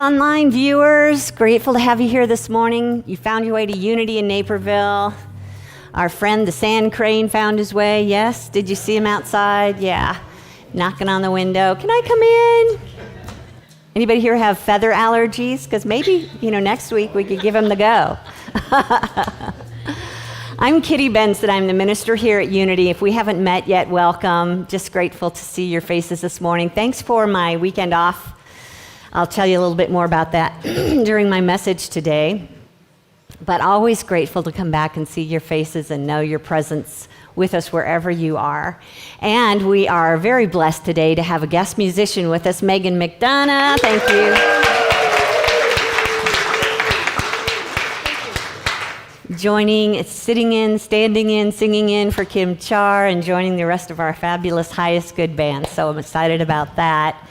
Online viewers, grateful to have you here this morning. You found your way to Unity in Naperville. Our friend, the sand crane, found his way. Yes? Did you see him outside? Yeah. Knocking on the window. Can I come in? Anybody here have feather allergies? Because maybe, next week we could give him the go. I'm Kitty Benson. I'm the minister here at Unity. If we haven't met yet, welcome. Just grateful to see your faces this morning. Thanks for my weekend off. I'll tell you a little bit more about that during my message today. But always grateful to come back and see your faces and know your presence with us wherever you are. And we are very blessed today to have a guest musician with us, Megan McDonough. Thank you. Joining, sitting in, standing in, singing in for Kim Char, and joining the rest of our fabulous Highest Good band. So I'm excited about that.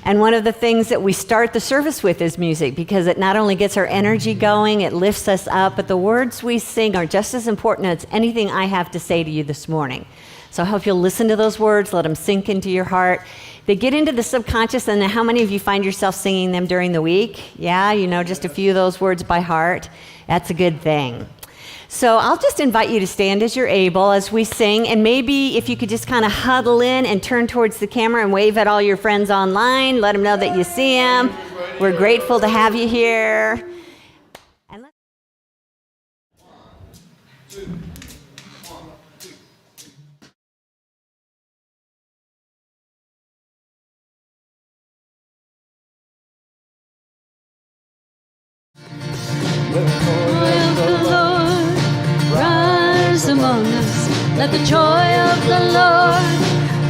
And one of the things that we start the service with is music, because it not only gets our energy going, it lifts us up, but the words we sing are just as important as anything I have to say to you this morning. So I hope you'll listen to those words, let them sink into your heart. They get into the subconscious, and how many of you find yourself singing them during the week? Yeah, just a few of those words by heart. That's a good thing. So I'll just invite you to stand as you're able as we sing, and maybe if you could just kind of huddle in and turn towards the camera and wave at all your friends online, let them know that you see them. We're grateful to have you here. And among us, let the joy of the Lord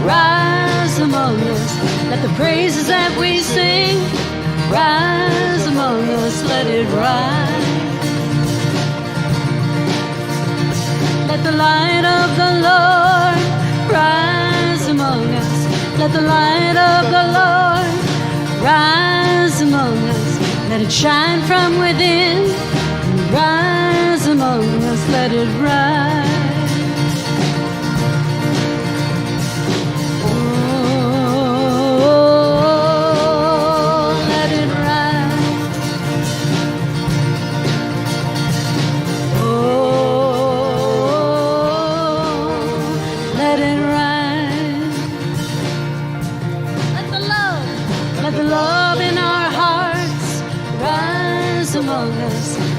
rise among us, let the praises that we sing rise among us, let it rise. Let the light of the Lord rise among us, let the light of the Lord rise among us, let it shine from within, rise among us, let it rise.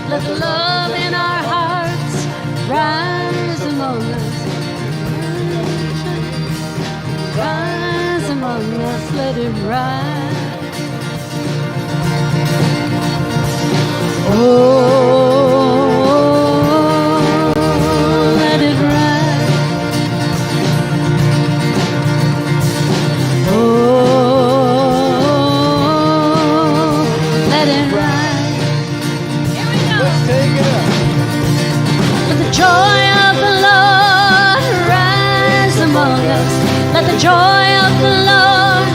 Let the love in our hearts rise among us. Rise among us, let it rise. Oh, let it rise. Oh, let it rise. Joy of the Lord rise among us. Let the joy of the Lord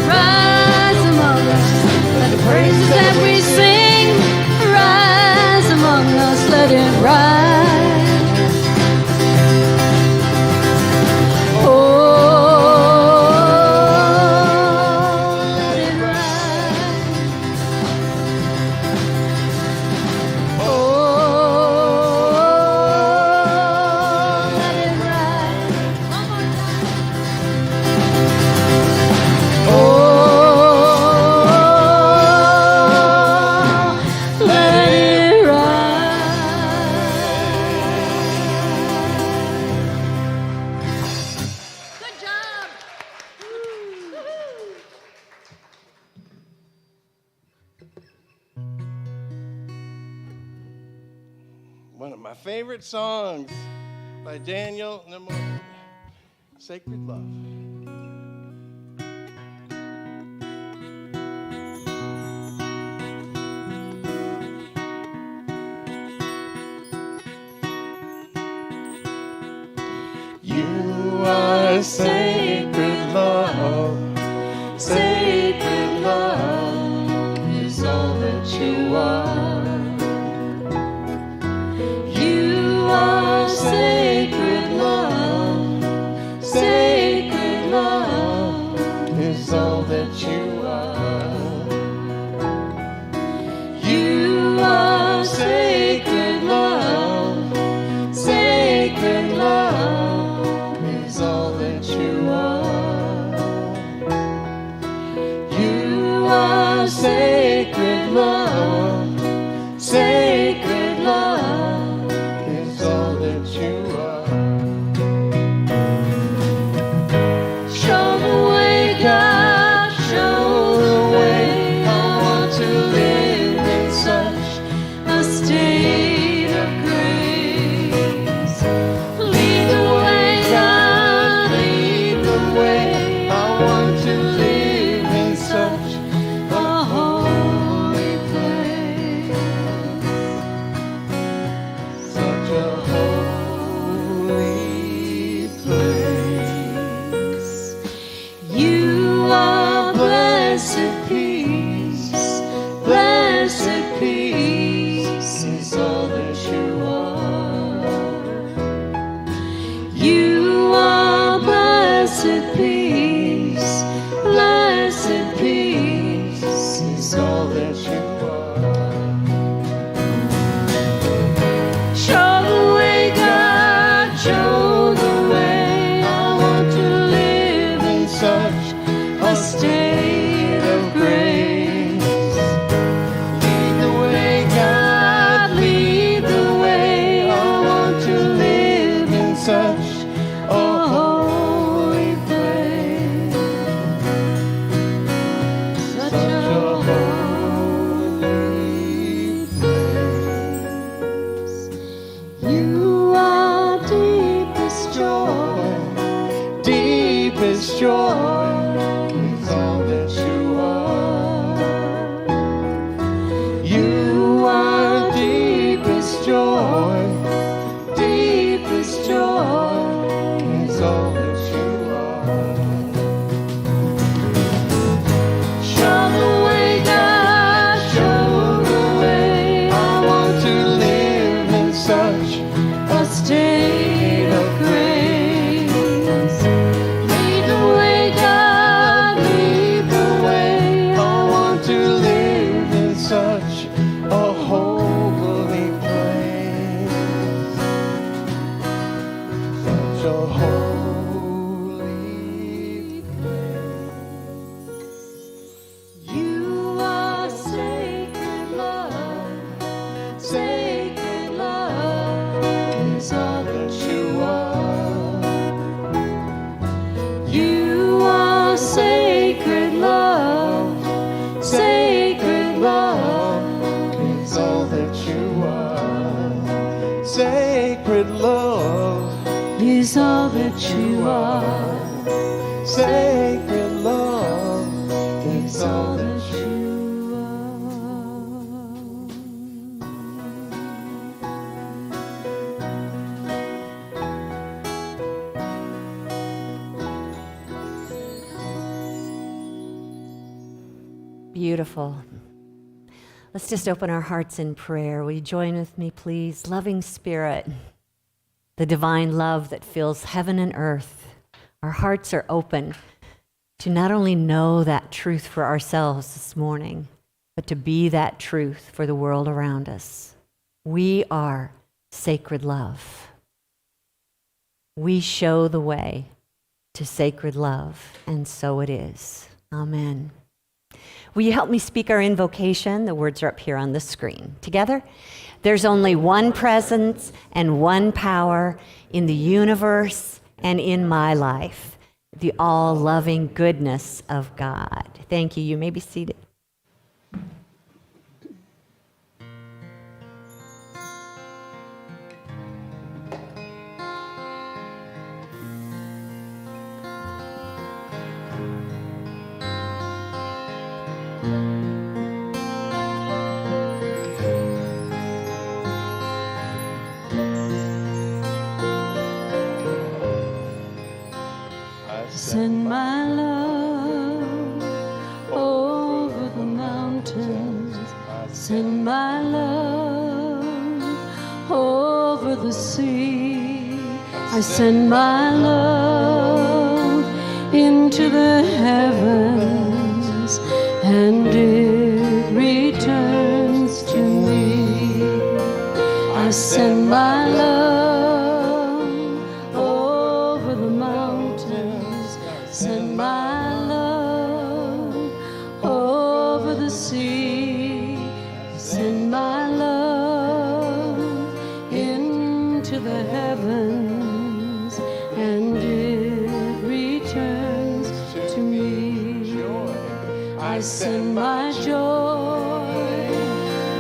rise among us. Let the praises that we sing rise among us. Let it rise. Oh, let it rise. Oh. One of my favorite songs by Daniel Naperville, Sacred Love. You are sacred love, sacred love is all that you are. You are sacred love, sacred love is all that you are. love, sacred love is all that you are. Show the way, God, show the way. I want to live in such a state of grace. Lead the way, God, Lead the way. I want to live in such a holy place. such a holy place. You are blessed peace, blessed peace is all that you are. You are blessed peace, blessed peace is all that you are. Show the way, God, show the way. I want to live in Such a state of grace. lead the way, God, Lead the way. I want to live in such A holy place. Such a holy place. You are deepest joy. deepest joy is all that you are. You are deepest joy, deepest joy is all that you are. Show the way, God, show the way. I want to live in such A state of grace. Lead the way, God, lead the way. I want to live in such a holy place. Such a holy place. You are sacred love, sacred love is all that you are. You are sacred love, sacred love Is all that you are. Sacred love, is all that you are. sacred love is all that you Beautiful. Let's just open our hearts in prayer. Will you join with me, please? Loving Spirit, the divine love that fills heaven and earth. Our hearts are open to not only know that truth for ourselves this morning, but to be that truth for the world around us. We are sacred love. We show the way to sacred love, and so it is. Amen. Will you help me speak our invocation? The words are up here on the screen. Together? There's only one presence and one power in the universe and in my life, the all-loving goodness of God. Thank you. You may be seated. Send my love over the mountains. Send my love over the sea. I send my love into the heavens, and it returns to me. I send my love over the mountains. Send my love over the sea. I send my joy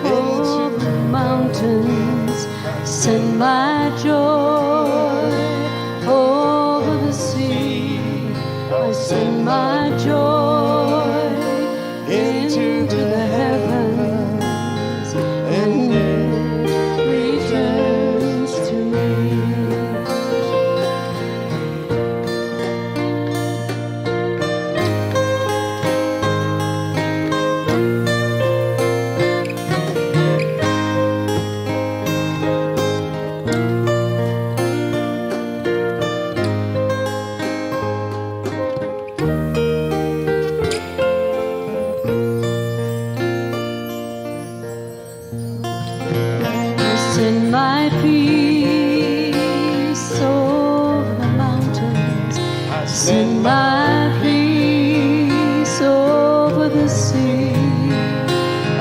over the mountains. Send my joy over the sea. I send my joy into the heavens, and it returns to me. Send my peace over the mountains. Send my peace over the sea.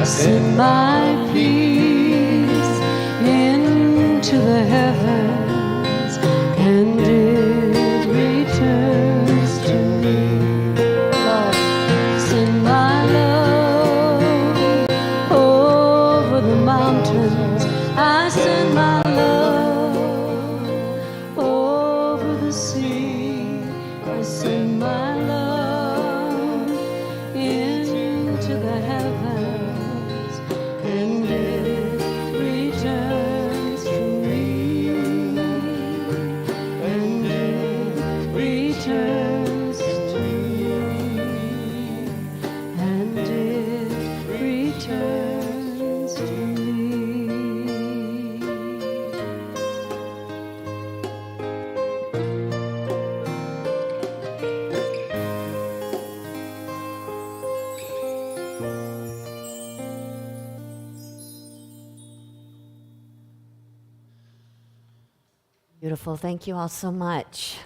Send my peace into the heavens, and it returns to me. Lord, send my love over the mountains. I send my love over the sea. I send my love into the heavens, and it returns to me. And it returns to me. And it returns to me. Beautiful. Thank you all so much.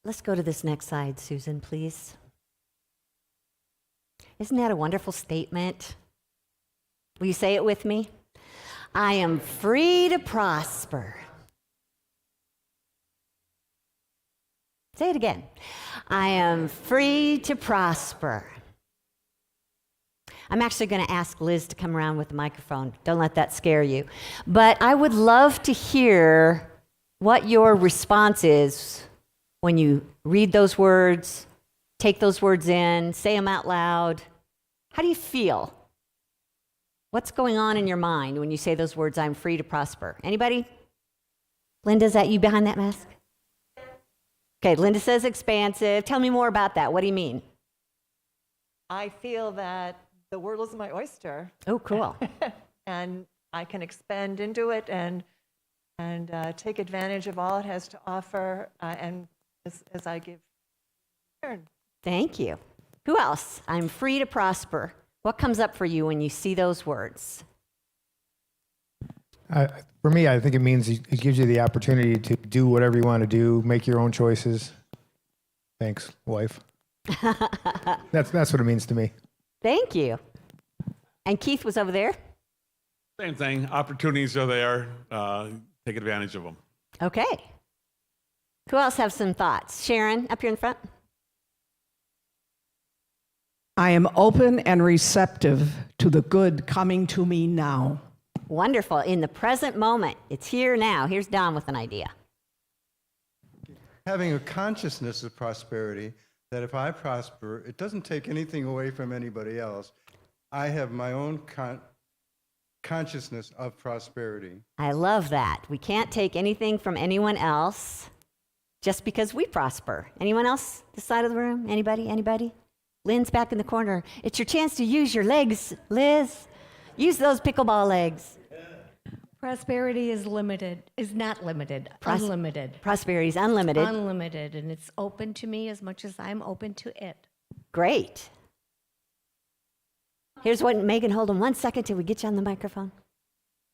Let's go to this next slide, Susan, please. Isn't that a wonderful statement? Will you say it with me? I am free to prosper. Say it again. I am free to prosper. I'm actually going to ask Liz to come around with the microphone. Don't let that scare you. But I would love to hear what your response is when you read those words, take those words in, say them out loud. How do you feel? What's going on in your mind when you say those words, I'm free to prosper? Anybody? Linda, is that you behind that mask? Okay, Linda says expansive. Tell me more about that. What do you mean? I feel that the world is my oyster. Oh, cool. And I can expand into it and take advantage of all it has to offer, and as I give return. Thank you. Who else? I'm free to prosper. What comes up for you when you see those words? For me, I think it means it gives you the opportunity to do whatever you want to do, make your own choices. Thanks, wife. That's what it means to me. Thank you. And Keith was over there. Same thing. Opportunities are there. Take advantage of them. Okay. Who else have some thoughts? Sharon, up here in front. I am open and receptive to the good coming to me now. Wonderful. In the present moment. It's here now. Here's Don with an idea. Having a consciousness of prosperity, that if I prosper, it doesn't take anything away from anybody else. I have my own consciousness of prosperity. I love that. We can't take anything from anyone else just because we prosper. Anyone else this side of the room? Anybody? Anybody? Lynn's back in the corner. It's your chance to use your legs, Liz. Use those pickleball legs. Prosperity is not limited, unlimited. Prosperity is unlimited. Unlimited, and it's open to me as much as I'm open to it. Great. Here's what, Megan, hold on 1 second till we get you on the microphone.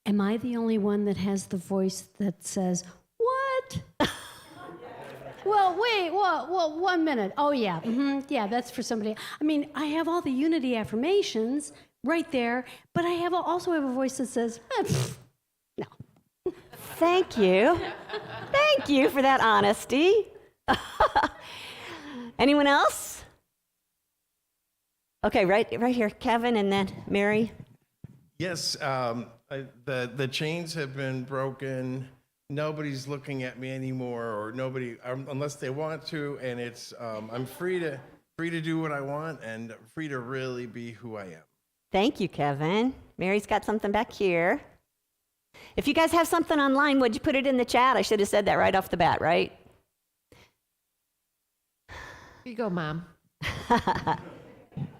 Am I the only one that has the voice that says, what? Well, wait, well, 1 minute. Oh, yeah, yeah, that's for somebody. I mean, I have all the unity affirmations right there, but I also have a voice that says, no. Thank you. Thank you for that honesty. Anyone else? Okay, right here, Kevin, and then Mary. Yes, the chains have been broken. Nobody's looking at me anymore, or nobody, unless they want to, and it's I'm free to do what I want and free to really be who I am. Thank you, Kevin. Mary's got something back here. If you guys have something online, would you put it in the chat? I should have said that right off the bat, right? Here you go, Mom.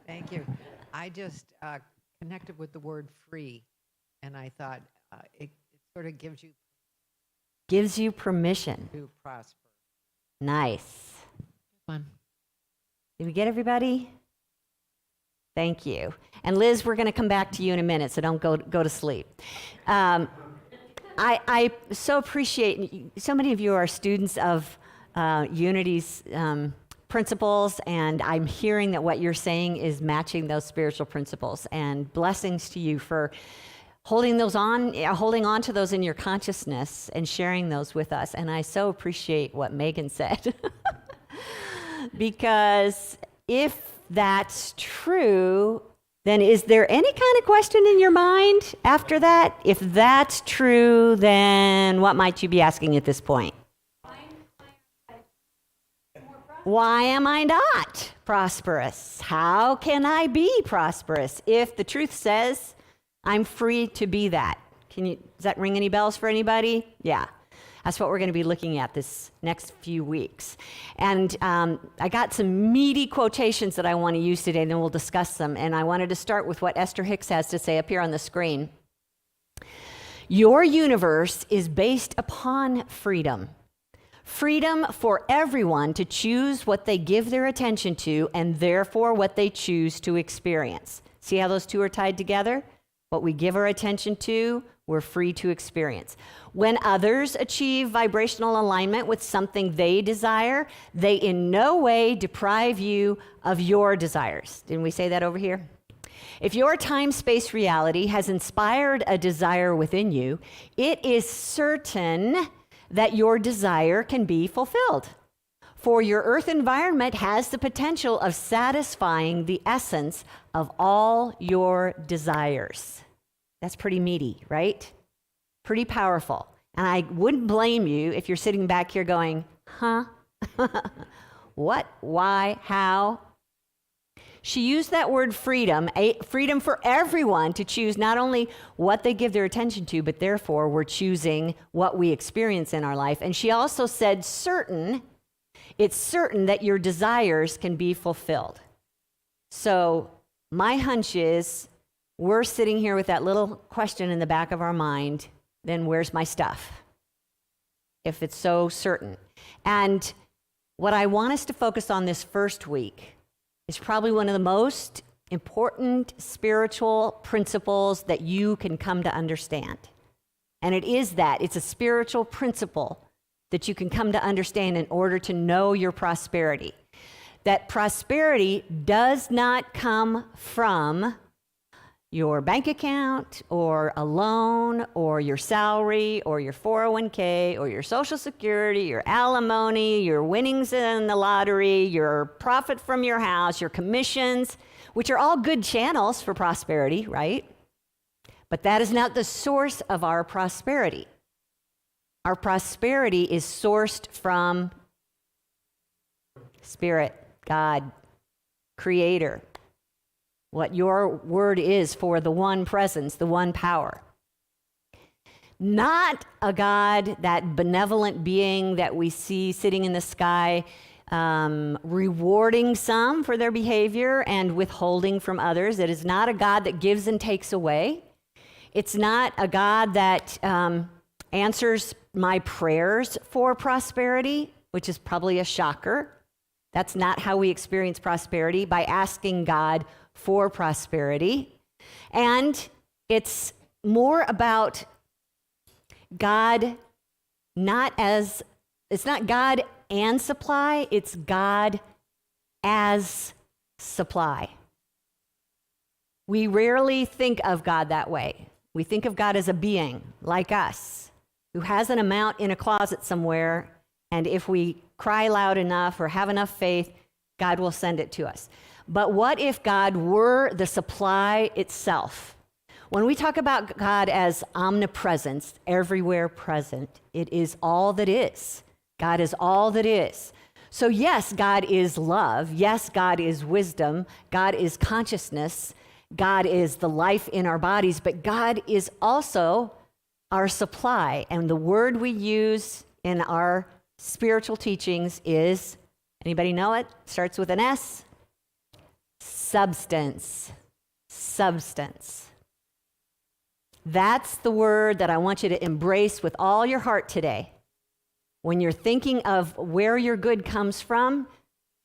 Thank you. I just connected with the word free, and I thought it sort of gives you permission to prosper. Nice. Fun. Did we get everybody? Thank you. And Liz, we're going to come back to you in a minute, so don't go to sleep. I so appreciate, so many of you are students of Unity's principles, and I'm hearing that what you're saying is matching those spiritual principles, and blessings to you for holding on to those in your consciousness and sharing those with us. And I so appreciate what Megan said. Because if that's true, then is there any kind of question in your mind after that? If that's true, then what might you be asking at this point? Why am I not prosperous? How can I be prosperous if the truth says I'm free to be that? Does that ring any bells for anybody? Yeah. That's what we're going to be looking at this next few weeks. And I got some meaty quotations that I want to use today, and then we'll discuss them. And I wanted to start with what Esther Hicks has to say up here on the screen. Your universe is based upon freedom. Freedom for everyone to choose what they give their attention to, and therefore what they choose to experience. See how those two are tied together? What we give our attention to, we're free to experience. When others achieve vibrational alignment with something they desire, they in no way deprive you of your desires. Didn't we say that over here? If your time-space reality has inspired a desire within you, it is certain that your desire can be fulfilled. For your earth environment has the potential of satisfying the essence of all your desires. That's pretty meaty, right? Pretty powerful. And I wouldn't blame you if you're sitting back here going, huh? What? Why? How? She used that word freedom, freedom for everyone to choose not only what they give their attention to, but therefore we're choosing what we experience in our life. And she also said it's certain that your desires can be fulfilled. So my hunch is we're sitting here with that little question in the back of our mind, then where's my stuff? If it's so certain. And what I want us to focus on this first week is probably one of the most important spiritual principles that you can come to understand. And it is that. It's a spiritual principle that you can come to understand in order to know your prosperity. That prosperity does not come from your bank account or a loan or your salary or your 401k or your Social Security, your alimony, your winnings in the lottery, your profit from your house, your commissions, which are all good channels for prosperity, right? But that is not the source of our prosperity. Our prosperity is sourced from Spirit, God, Creator. What your word is for the one presence, the one power. Not a God, that benevolent being that we see sitting in the sky, rewarding some for their behavior and withholding from others. It is not a God that gives and takes away. It's not a God that answers my prayers for prosperity, which is probably a shocker. That's not how we experience prosperity, by asking God for prosperity. And it's more about God it's not God and supply, it's God as supply. We rarely think of God that way. We think of God as a being like us who has an amount in a closet somewhere, and if we cry loud enough or have enough faith, God will send it to us. But what if God were the supply itself? When we talk about God as omnipresence, everywhere present, it is all that is. God is all that is. So yes, God is love. Yes, God is wisdom. God is consciousness. God is the life in our bodies, but God is also our supply. And the word we use in our spiritual teachings is, anybody know it? Starts with an S. Substance. Substance. That's the word that I want you to embrace with all your heart today. When you're thinking of where your good comes from,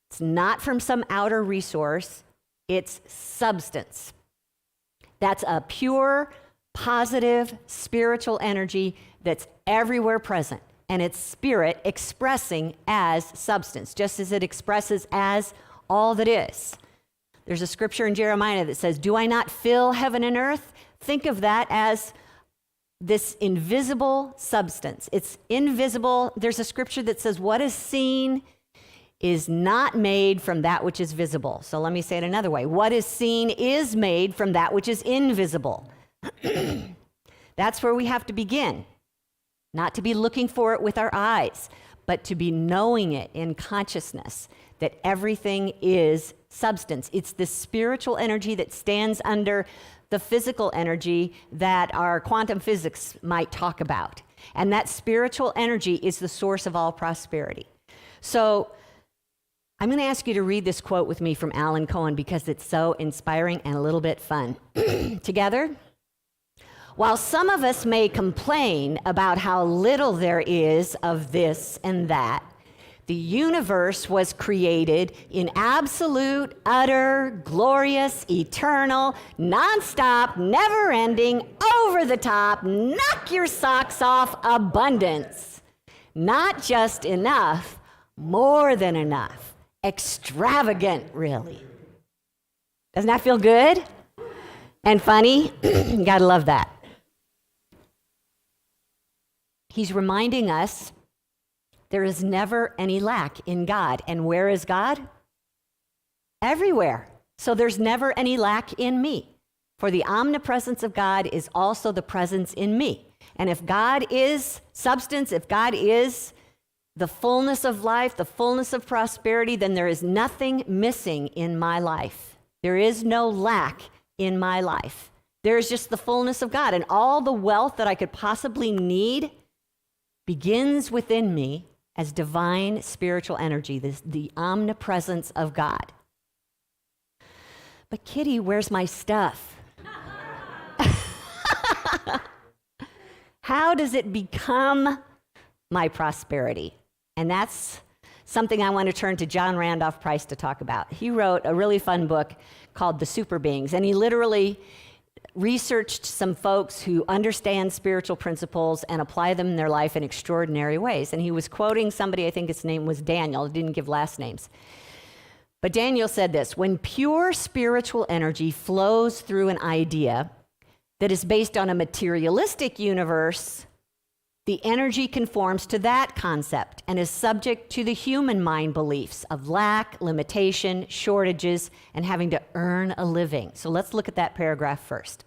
it's not from some outer resource, it's substance. That's a pure, positive, spiritual energy that's everywhere present. And it's spirit expressing as substance, just as it expresses as all that is. There's a scripture in Jeremiah that says, "Do I not fill heaven and earth?" Think of that as this invisible substance. It's invisible. There's a scripture that says, "What is seen is not made from that which is visible." So let me say it another way. What is seen is made from that which is invisible. That's where we have to begin. Not to be looking for it with our eyes, but to be knowing it in consciousness, that everything is substance. It's the spiritual energy that stands under the physical energy that our quantum physics might talk about. And that spiritual energy is the source of all prosperity. So I'm going to ask you to read this quote with me from Alan Cohen because it's so inspiring and a little bit fun. Together? While some of us may complain about how little there is of this and that, the universe was created in absolute, utter, glorious, eternal, nonstop, never-ending, over-the-top, knock your socks off abundance. Not just enough, more than enough. Extravagant, really. Doesn't that feel good? And funny? You gotta love that. He's reminding us there is never any lack in God. And where is God? Everywhere. So there's never any lack in me. For the omnipresence of God is also the presence in me. And if God is substance, if God is the fullness of life, the fullness of prosperity, then there is nothing missing in my life. There is no lack in my life. There is just the fullness of God. And all the wealth that I could possibly need begins within me as divine spiritual energy, the omnipresence of God. But Kitty, where's my stuff? How does it become my prosperity? And that's something I want to turn to John Randolph Price to talk about. He wrote a really fun book called The Super Beings, and he literally researched some folks who understand spiritual principles and apply them in their life in extraordinary ways. And he was quoting somebody, I think his name was Daniel, didn't give last names. But Daniel said this: when pure spiritual energy flows through an idea that is based on a materialistic universe, the energy conforms to that concept and is subject to the human mind beliefs of lack, limitation, shortages, and having to earn a living. So let's look at that paragraph first.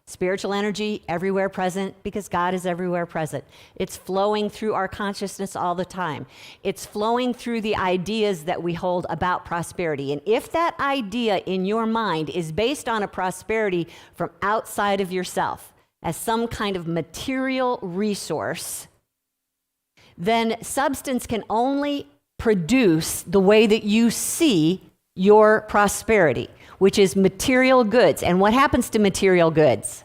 Spiritual energy everywhere present because God is everywhere present. It's flowing through our consciousness all the time. It's flowing through the ideas that we hold about prosperity. And if that idea in your mind is based on a prosperity from outside of yourself, as some kind of material resource, then substance can only produce the way that you see your prosperity, which is material goods. And what happens to material goods?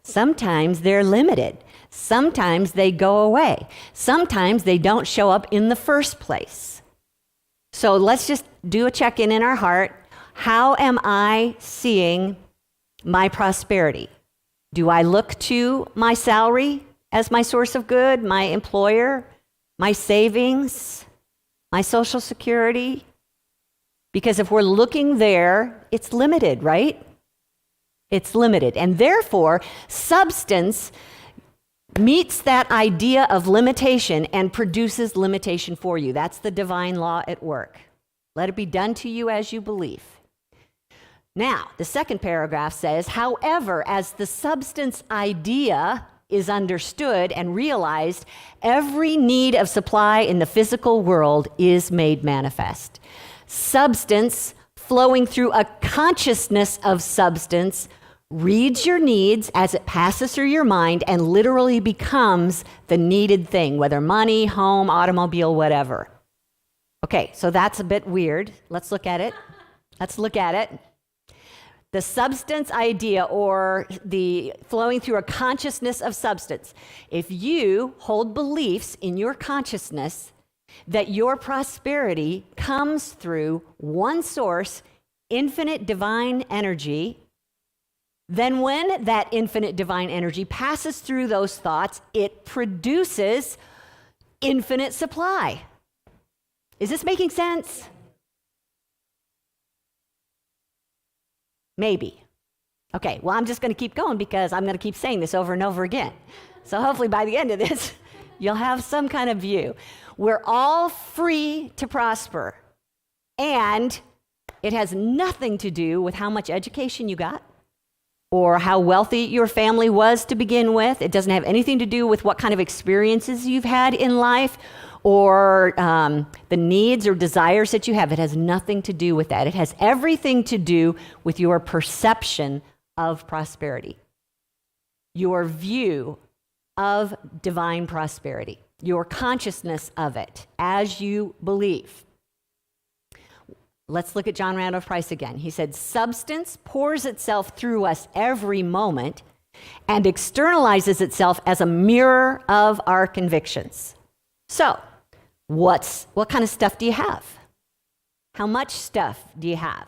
Sometimes they're limited. Sometimes they go away. Sometimes they don't show up in the first place. So let's just do a check-in in our heart. How am I seeing my prosperity? Do I look to my salary as my source of good, my employer? my savings, my Social Security? Because if we're looking there, it's limited, right? It's limited. And therefore, substance meets that idea of limitation and produces limitation for you. That's the divine law at work. Let it be done to you as you believe. Now, the second paragraph says, however, as the substance idea is understood and realized, every need of supply in the physical world is made manifest. Substance flowing through a consciousness of substance reads your needs as it passes through your mind and literally becomes the needed thing, whether money, home, automobile, whatever. Okay, so that's a bit weird. Let's look at it. The substance idea, or the flowing through a consciousness of substance. If you hold beliefs in your consciousness that your prosperity comes through one source, infinite divine energy, then when that infinite divine energy passes through those thoughts, it produces infinite supply. Is this making sense? Maybe. Okay, well, I'm just going to keep going because I'm going to keep saying this over and over again. So hopefully by the end of this, you'll have some kind of view. We're all free to prosper, and it has nothing to do with how much education you got or how wealthy your family was to begin with. It doesn't have anything to do with what kind of experiences you've had in life or the needs or desires that you have. It has nothing to do with that. It has everything to do with your perception of prosperity, your view of divine prosperity, your consciousness of it as you believe. Let's look at John Randolph Price again. He said, substance pours itself through us every moment and externalizes itself as a mirror of our convictions. So, what kind of stuff do you have? How much stuff do you have?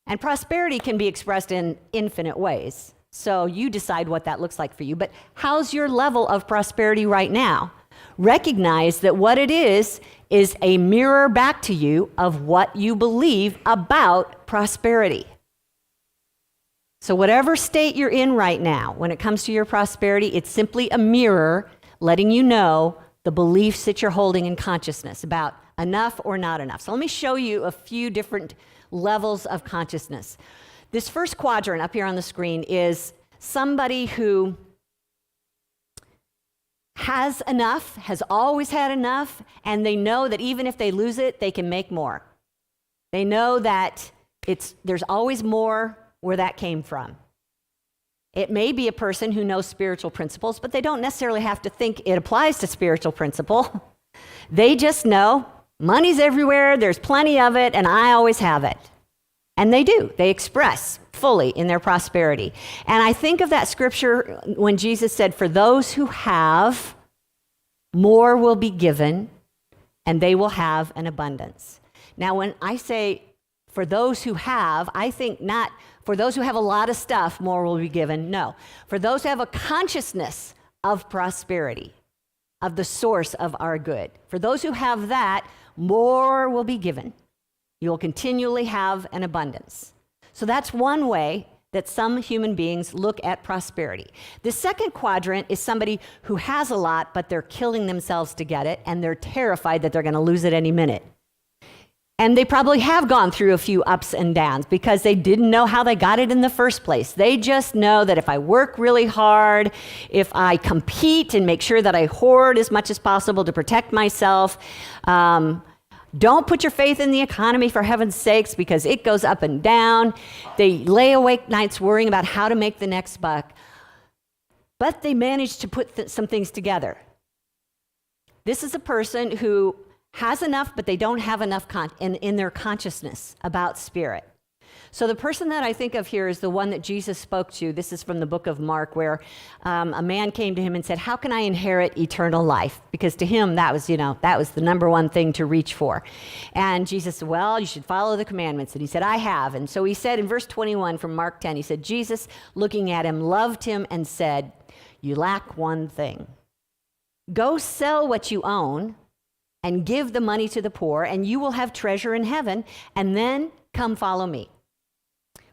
And prosperity can be expressed in infinite ways. So you decide what that looks like for you. But how's your level of prosperity right now? Recognize that what it is a mirror back to you of what you believe about prosperity. So whatever state you're in right now, when it comes to your prosperity, it's simply a mirror letting you know the beliefs that you're holding in consciousness about enough or not enough. So let me show you a few different levels of consciousness. This first quadrant up here on the screen is somebody who has enough, has always had enough, and they know that even if they lose it, they can make more. They know that there's always more where that came from. It may be a person who knows spiritual principles, but they don't necessarily have to think it applies to spiritual principle. They just know money's everywhere, there's plenty of it, and I always have it. And they do. They express fully in their prosperity. And I think of that scripture when Jesus said, for those who have, more will be given, and they will have an abundance. Now, when I say for those who have, I think not for those who have a lot of stuff, more will be given. No. For those who have a consciousness of prosperity, of the source of our good. For those who have that, more will be given. You will continually have an abundance. So that's one way that some human beings look at prosperity. The second quadrant is somebody who has a lot, but they're killing themselves to get it, and they're terrified that they're going to lose it any minute. And they probably have gone through a few ups and downs because they didn't know how they got it in the first place. They just know that if I work really hard, if I compete and make sure that I hoard as much as possible to protect myself, don't put your faith in the economy, for heaven's sakes, because it goes up and down. They lay awake nights worrying about how to make the next buck. But they manage to put some things together. This is a person who has enough, but they don't have enough in their consciousness about spirit. So the person that I think of here is the one that Jesus spoke to. This is from the book of Mark, where a man came to him and said, how can I inherit eternal life? Because to him, that was the number one thing to reach for. And Jesus said, well, you should follow the commandments. And he said, I have. And so he said in verse 21 from Mark 10, he said, Jesus, looking at him, loved him and said, you lack one thing. Go sell what you own and give the money to the poor, and you will have treasure in heaven, and then come follow me.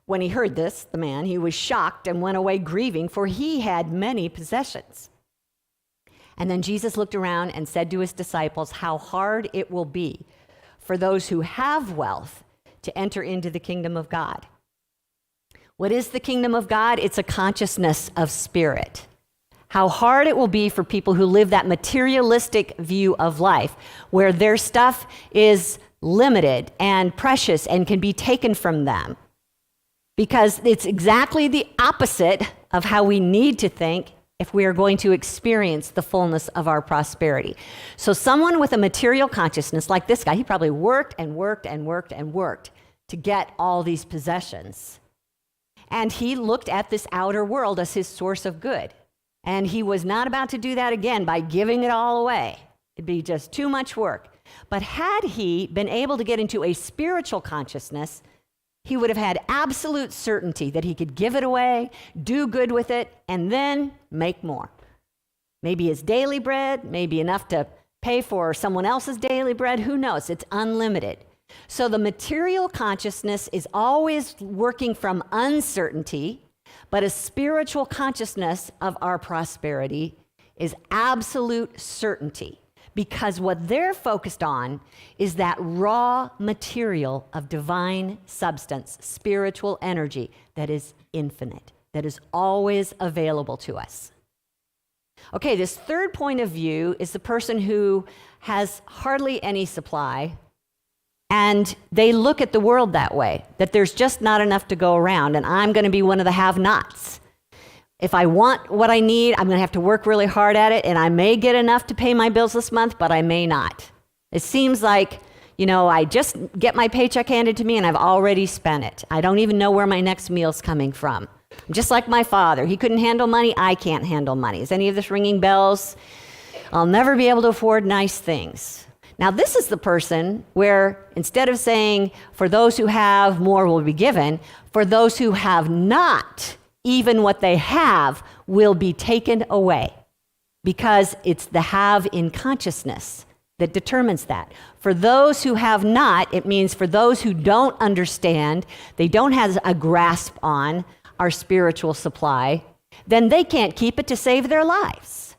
When he heard this, the man, he was shocked and went away grieving, for he had many possessions. And then Jesus looked around and said to his disciples, how hard it will be for those who have wealth to enter into the kingdom of God. What is the kingdom of God? It's a consciousness of spirit. How hard it will be for people who live that materialistic view of life, where their stuff is limited and precious and can be taken from them. Because it's exactly the opposite of how we need to think if we are going to experience the fullness of our prosperity. So someone with a material consciousness like this guy, he probably worked and worked and worked and worked to get all these possessions. And he looked at this outer world as his source of good. And he was not about to do that again by giving it all away. It'd be just too much work. But had he been able to get into a spiritual consciousness, he would have had absolute certainty that he could give it away, do good with it, and then make more. Maybe his daily bread, maybe enough to pay for someone else's daily bread, who knows? It's unlimited. So the material consciousness is always working from uncertainty, but a spiritual consciousness of our prosperity is absolute certainty, because what they're focused on is that raw material of divine substance, spiritual energy that is infinite, that is always available to us. Okay, this third point of view is the person who has hardly any supply, and they look at the world that way, that there's just not enough to go around, and I'm going to be one of the have-nots. If I want what I need, I'm going to have to work really hard at it, and I may get enough to pay my bills this month, but I may not. It seems like, I just get my paycheck handed to me, and I've already spent it. I don't even know where my next meal's coming from. I'm just like my father. He couldn't handle money. I can't handle money. Is any of this ringing bells? I'll never be able to afford nice things. Now, this is the person where instead of saying, for those who have, more will be given, for those who have not, even what they have will be taken away, because it's the have in consciousness that determines that. For those who have not, it means for those who don't understand, they don't have a grasp on our spiritual supply, then they can't keep it to save their lives.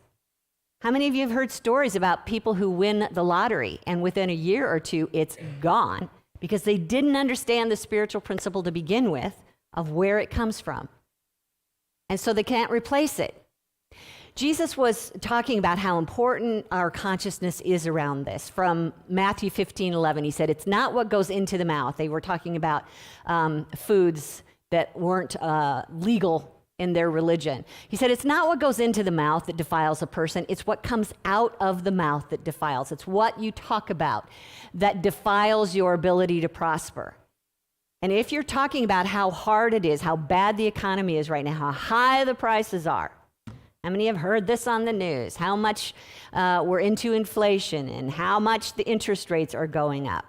How many of you have heard stories about people who win the lottery and within a year or two it's gone because they didn't understand the spiritual principle to begin with of where it comes from? And so they can't replace it. Jesus was talking about how important our consciousness is around this. From Matthew 15:11, he said, it's not what goes into the mouth. They were talking about foods that weren't legal in their religion. He said, it's not what goes into the mouth that defiles a person, it's what comes out of the mouth that defiles. It's what you talk about that defiles your ability to prosper. And if you're talking about how hard it is, how bad the economy is right now, how high the prices are, how many have heard this on the news? How much we're into inflation and how much the interest rates are going up.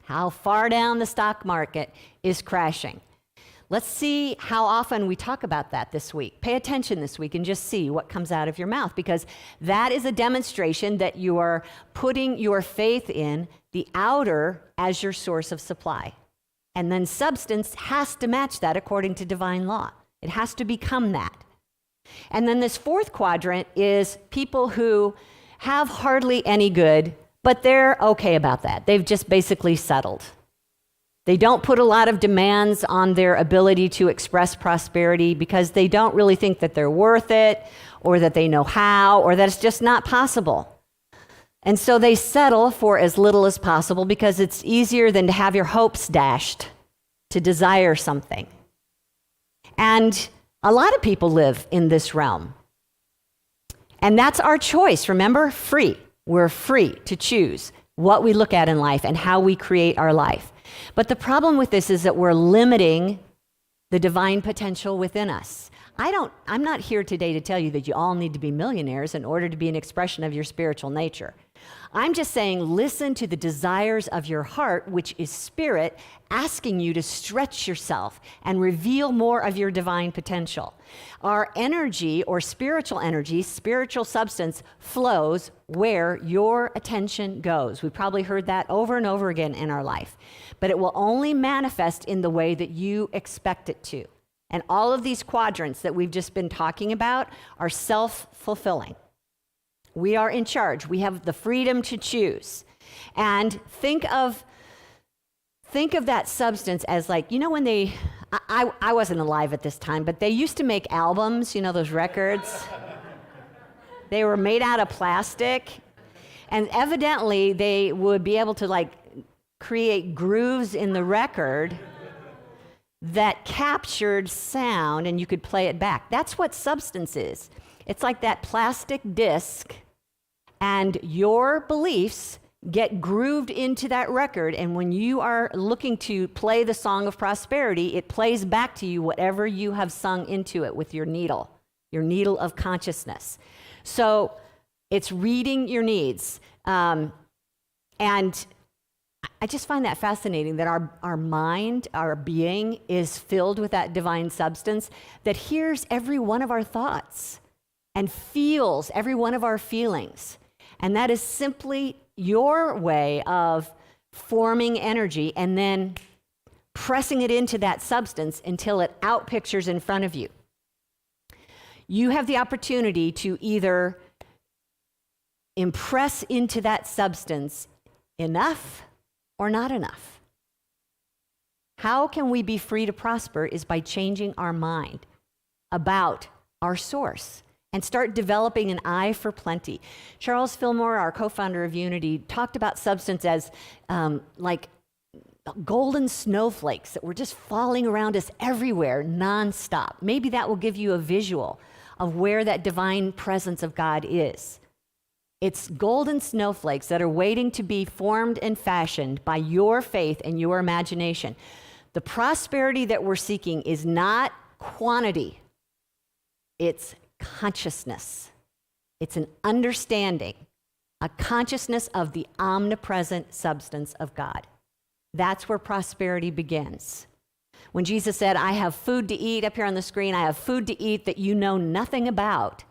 How far down the stock market is crashing. Let's see how often we talk about that this week. Pay attention this week and just see what comes out of your mouth, because that is a demonstration that you are putting your faith in the outer as your source of supply. And then substance has to match that according to divine law. It has to become that. And then this fourth quadrant is people who have hardly any good, but they're okay about that. They've just basically settled. They don't put a lot of demands on their ability to express prosperity because they don't really think that they're worth it, or that they know how, or that it's just not possible. And so they settle for as little as possible because it's easier than to have your hopes dashed to desire something. And a lot of people live in this realm. And that's our choice, remember? Free. We're free to choose what we look at in life and how we create our life. But the problem with this is that we're limiting the divine potential within us. I'm not here today to tell you that you all need to be millionaires in order to be an expression of your spiritual nature. I'm just saying, listen to the desires of your heart, which is spirit, asking you to stretch yourself and reveal more of your divine potential. Our energy, or spiritual energy, spiritual substance, flows where your attention goes. We've probably heard that over and over again in our life. But it will only manifest in the way that you expect it to. And all of these quadrants that we've just been talking about are self-fulfilling. We are in charge. We have the freedom to choose. And think of that substance as like, you know, when I wasn't alive at this time, but they used to make albums, you know, those records. They were made out of plastic. And evidently they would be able to like create grooves in the record that captured sound and you could play it back. That's what substance is. It's like that plastic disc, and your beliefs get grooved into that record, and when you are looking to play the song of prosperity, it plays back to you whatever you have sung into it with your needle of consciousness. So it's reading your needs. And I just find that fascinating that our mind, our being, is filled with that divine substance that hears every one of our thoughts and feels every one of our feelings. And that is simply your way of forming energy and then pressing it into that substance until it outpictures in front of you. You have the opportunity to either impress into that substance enough or not enough. How can we be free to prosper is by changing our mind about our source and start developing an eye for plenty. Charles Fillmore, our co-founder of Unity, talked about substance as like golden snowflakes that were just falling around us everywhere, nonstop. Maybe that will give you a visual of where that divine presence of God is. It's golden snowflakes that are waiting to be formed and fashioned by your faith and your imagination. The prosperity that we're seeking is not quantity, it's consciousness. It's an understanding, a consciousness of the omnipresent substance of God. That's where prosperity begins. When Jesus said, I have food to eat, up here on the screen, I have food to eat that you know nothing about.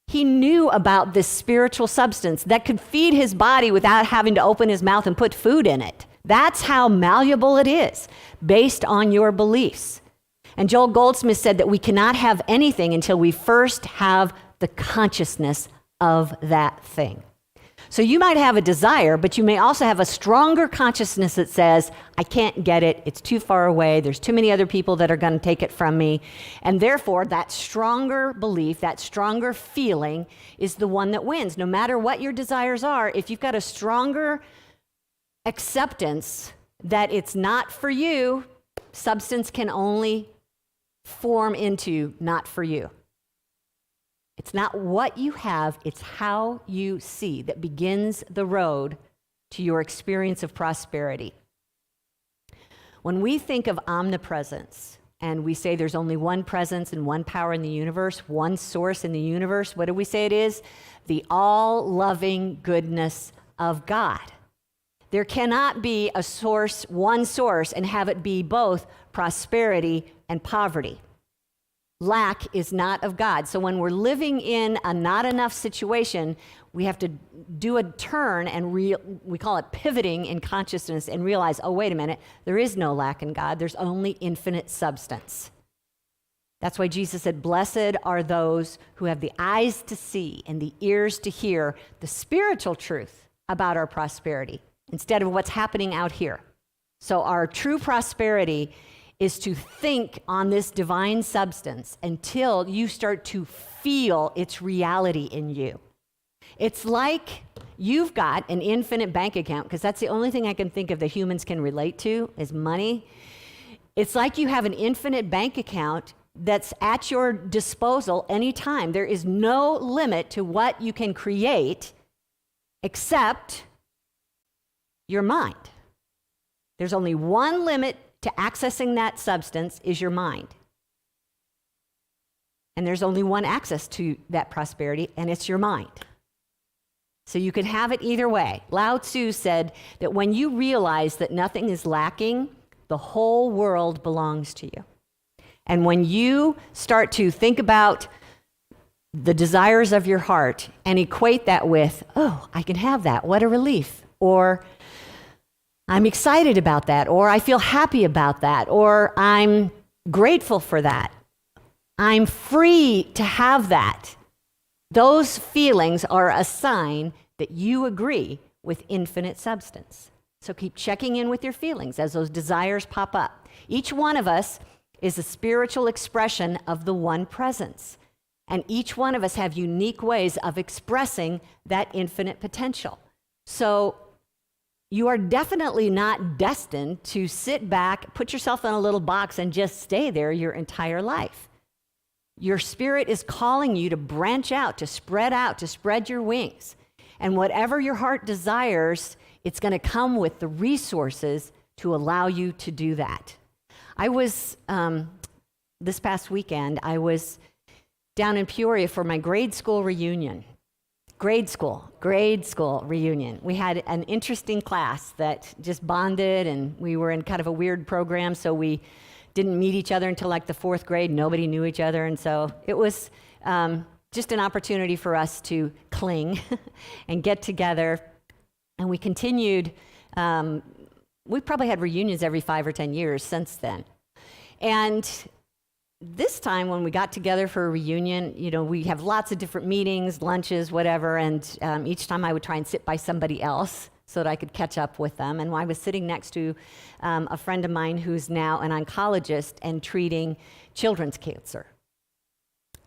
He knew about this spiritual substance that could feed his body without having to open his mouth and put food in it. That's how malleable it is, based on your beliefs. And Joel Goldsmith said that we cannot have anything until we first have the consciousness of that thing. So you might have a desire, but you may also have a stronger consciousness that says, I can't get it, it's too far away, there's too many other people that are going to take it from me. And therefore, that stronger belief, that stronger feeling is the one that wins. No matter what your desires are, if you've got a stronger acceptance that it's not for you, substance can only form into not for you. It's not what you have, it's how you see that begins the road to your experience of prosperity. When we think of omnipresence and we say there's only one presence and one power in the universe, one source in the universe, what do we say it is? The all-loving goodness of God. There cannot be a source, one source, and have it be both prosperity and poverty. Lack is not of God. So when we're living in a not enough situation, we have to do a turn and we call it pivoting in consciousness and realize, oh, wait a minute, there is no lack in God. There's only infinite substance. That's why Jesus said, blessed are those who have the eyes to see and the ears to hear the spiritual truth about our prosperity instead of what's happening out here. So our true prosperity is to think on this divine substance until you start to feel its reality in you. It's like you've got an infinite bank account, because that's the only thing I can think of that humans can relate to is money. It's like you have an infinite bank account that's at your disposal anytime. There is no limit to what you can create except your mind. There's only one limit to accessing that substance is your mind. And there's only one access to that prosperity, and it's your mind. So you can have it either way. Lao Tzu said that when you realize that nothing is lacking, the whole world belongs to you. And when you start to think about the desires of your heart and equate that with, oh, I can have that, what a relief, or I'm excited about that, or I feel happy about that, or I'm grateful for that, I'm free to have that. Those feelings are a sign that you agree with infinite substance. So keep checking in with your feelings as those desires pop up. Each one of us is a spiritual expression of the one presence. And each one of us have unique ways of expressing that infinite potential. So you are definitely not destined to sit back, put yourself in a little box, and just stay there your entire life. Your spirit is calling you to branch out, to spread your wings. And whatever your heart desires, it's going to come with the resources to allow you to do that. I was, this past weekend, I was down in Peoria for my grade school reunion. Grade school reunion. We had an interesting class that just bonded, and we were in kind of a weird program, so we didn't meet each other until like the 4th grade. Nobody knew each other, and so it was just an opportunity for us to cling and get together. And we continued, we probably had reunions every 5 or 10 years since then. And this time when we got together for a reunion, you know, we have lots of different meetings, lunches, whatever, and each time I would try and sit by somebody else so that I could catch up with them. And I was sitting next to a friend of mine who's now an oncologist and treating children's cancer.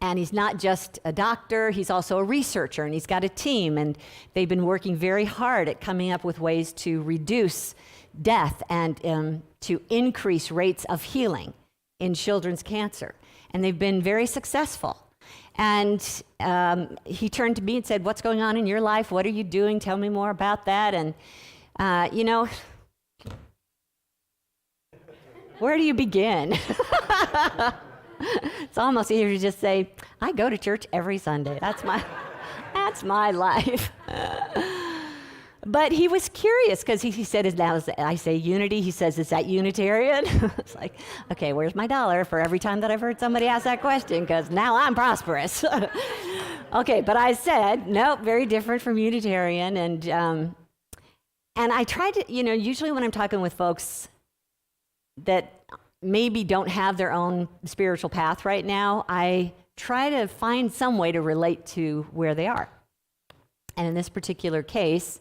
And he's not just a doctor, he's also a researcher, and he's got a team, and they've been working very hard at coming up with ways to reduce death and to increase rates of healing in children's cancer. And they've been very successful. And he turned to me and said, "What's going on in your life? What are you doing? Tell me more about that." And, you know, where do you begin? It's almost easier to just say, I go to church every Sunday. That's my life. But he was curious because he said, now I say unity, he says, is that Unitarian? It's like, okay, where's my dollar for every time that I've heard somebody ask that question, because now I'm prosperous. Okay, but I said, nope, very different from Unitarian. And I try to, you know, usually when I'm talking with folks that maybe don't have their own spiritual path right now, I try to find some way to relate to where they are. And in this particular case,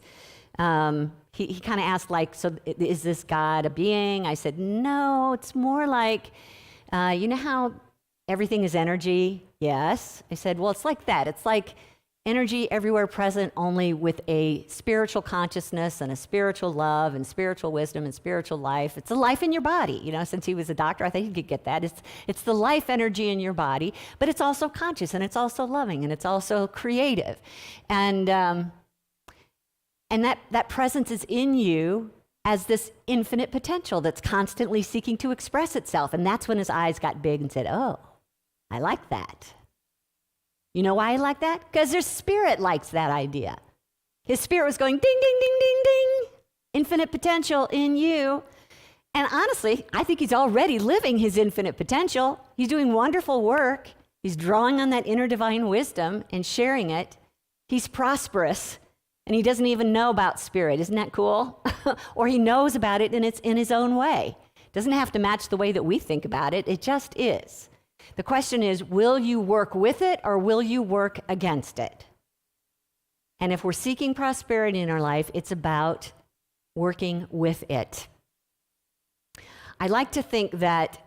he kind of asked, like, so is this God a being? I said, no, it's more like, you know how everything is energy? Yes. I said, well, it's like that. It's like energy everywhere present, only with a spiritual consciousness and a spiritual love and spiritual wisdom and spiritual life. It's a life in your body. You know, since he was a doctor, I think he could get that. It's the life energy in your body, but it's also conscious, and it's also loving, and it's also creative. And that presence is in you as this infinite potential that's constantly seeking to express itself. And that's when his eyes got big and said, oh, I like that. You know why I like that? Because his spirit likes that idea. His spirit was going ding, ding, ding, ding, ding. Infinite potential in you. And honestly, I think he's already living his infinite potential. He's doing wonderful work. He's drawing on that inner divine wisdom and sharing it. He's prosperous, and he doesn't even know about spirit. Isn't that cool? Or he knows about it, and it's in his own way. Doesn't have to match the way that we think about it. It just is. The question is, will you work with it or will you work against it? And if we're seeking prosperity in our life, it's about working with it. I like to think that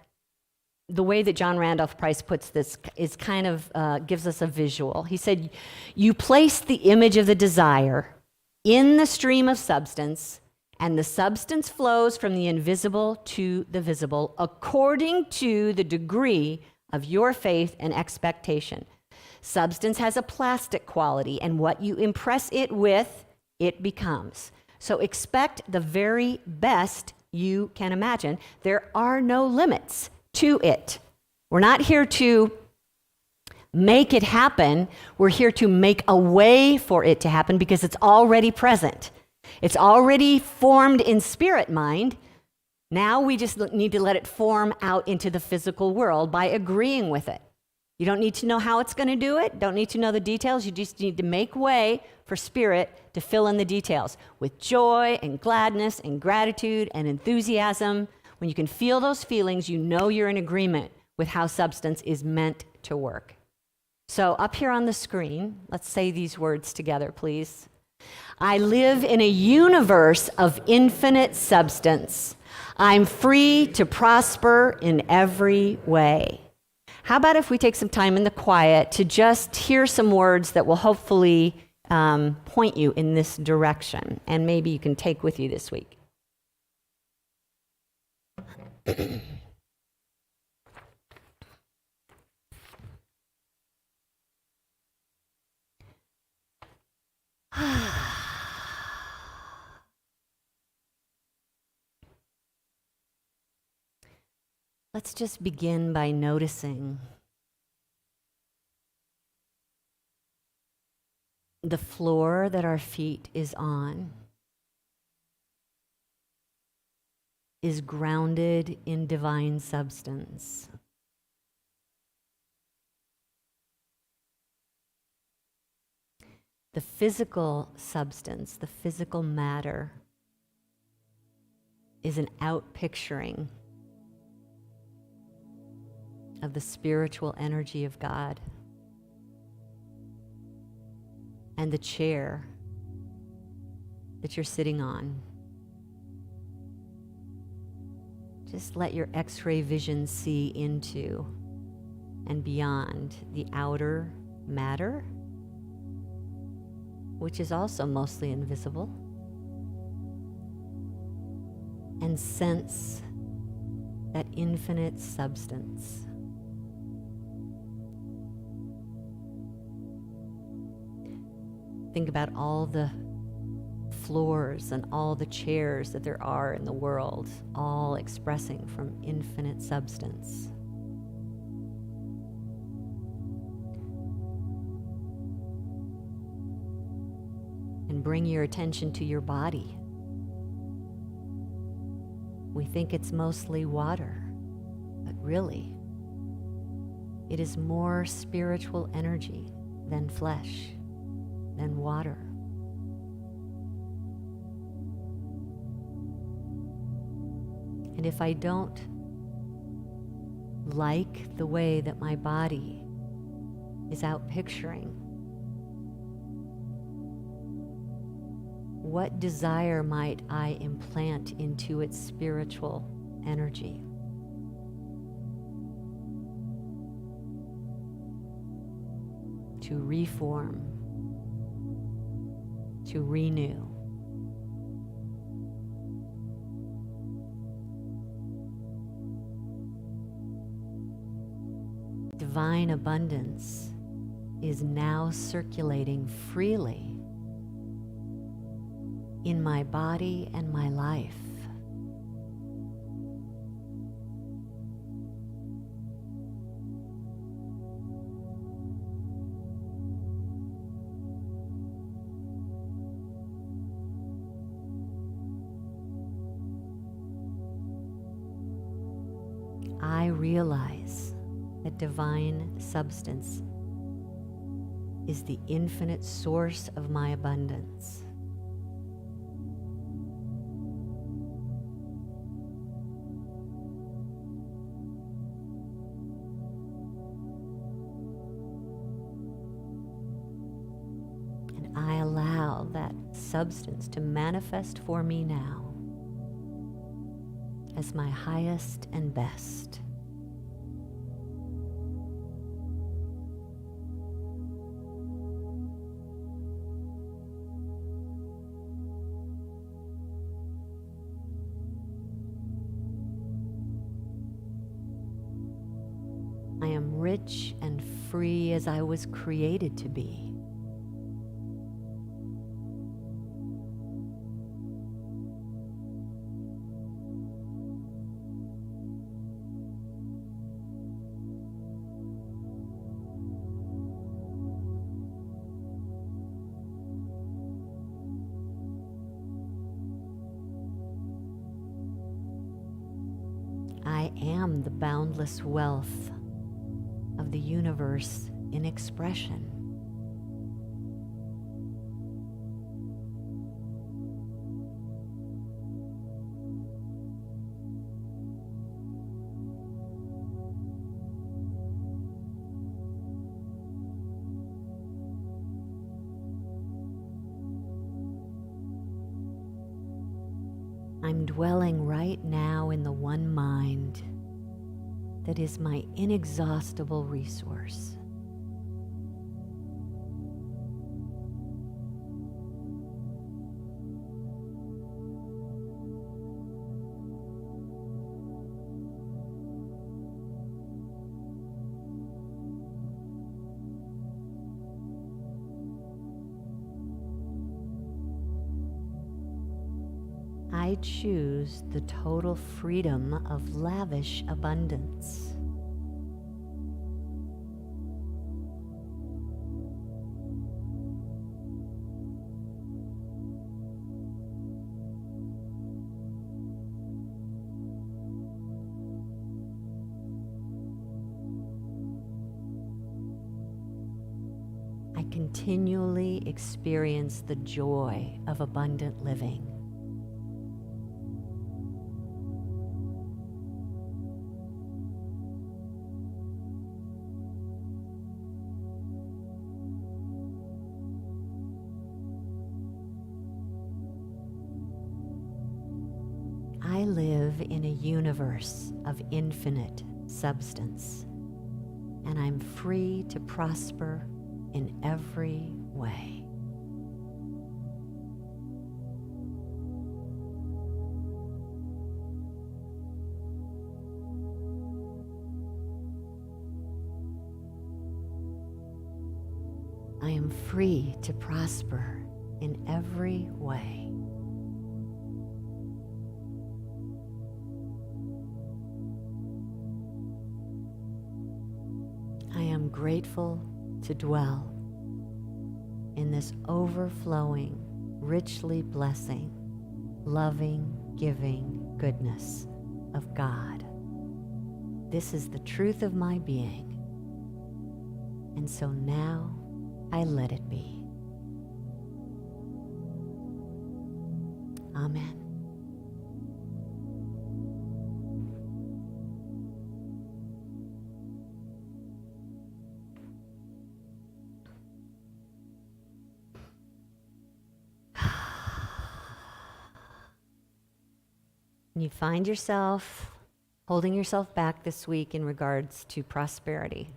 the way that John Randolph Price puts this is kind of gives us a visual. He said, you place the image of the desire in the stream of substance, and the substance flows from the invisible to the visible according to the degree of your faith and expectation. Substance has a plastic quality, and what you impress it with, it becomes. So expect the very best you can imagine. There are no limits to it. We're not here to make it happen. We're here to make a way for it to happen because it's already present. It's already formed in spirit mind. Now we just need to let it form out into the physical world by agreeing with it. You don't need to know how it's going to do it. Don't need to know the details. You just need to make way for spirit to fill in the details with joy and gladness and gratitude and enthusiasm. When you can feel those feelings, you know you're in agreement with how substance is meant to work. So up here on the screen, let's say these words together, please. I live in a universe of infinite substance. I'm free to prosper in every way. How about if we take some time in the quiet to just hear some words that will hopefully point you in this direction, and maybe you can take with you this week. Let's just begin by noticing the floor that our feet is on is grounded in divine substance. The physical substance, the physical matter, is an outpicturing of the spiritual energy of God. And the chair that you're sitting on, just let your X-ray vision see into and beyond the outer matter, which is also mostly invisible, and sense that infinite substance. Think about all the floors and all the chairs that there are in the world, all expressing from infinite substance. And bring your attention to your body. We think it's mostly water, but really, it is more spiritual energy than flesh, than water. And if I don't like the way that my body is out picturing, what desire might I implant into its spiritual energy? To reform, to renew. Divine abundance is now circulating freely in my body and my life. I realize that divine substance is the infinite source of my abundance. And I allow that substance to manifest for me now as my highest and best. I am rich and free as I was created to be. I am the boundless wealth of the universe in expression. I'm dwelling right now in the one mind that is my inexhaustible resource. I choose the total freedom of lavish abundance. I continually experience the joy of abundant living. I live in a universe of infinite substance, and I'm free to prosper in every way. I am free to prosper in every way. I am grateful to dwell in this overflowing, richly blessing, loving, giving goodness of God. This is the truth of my being, and so now I let it be. Amen. And you find yourself holding yourself back this week in regards to prosperity.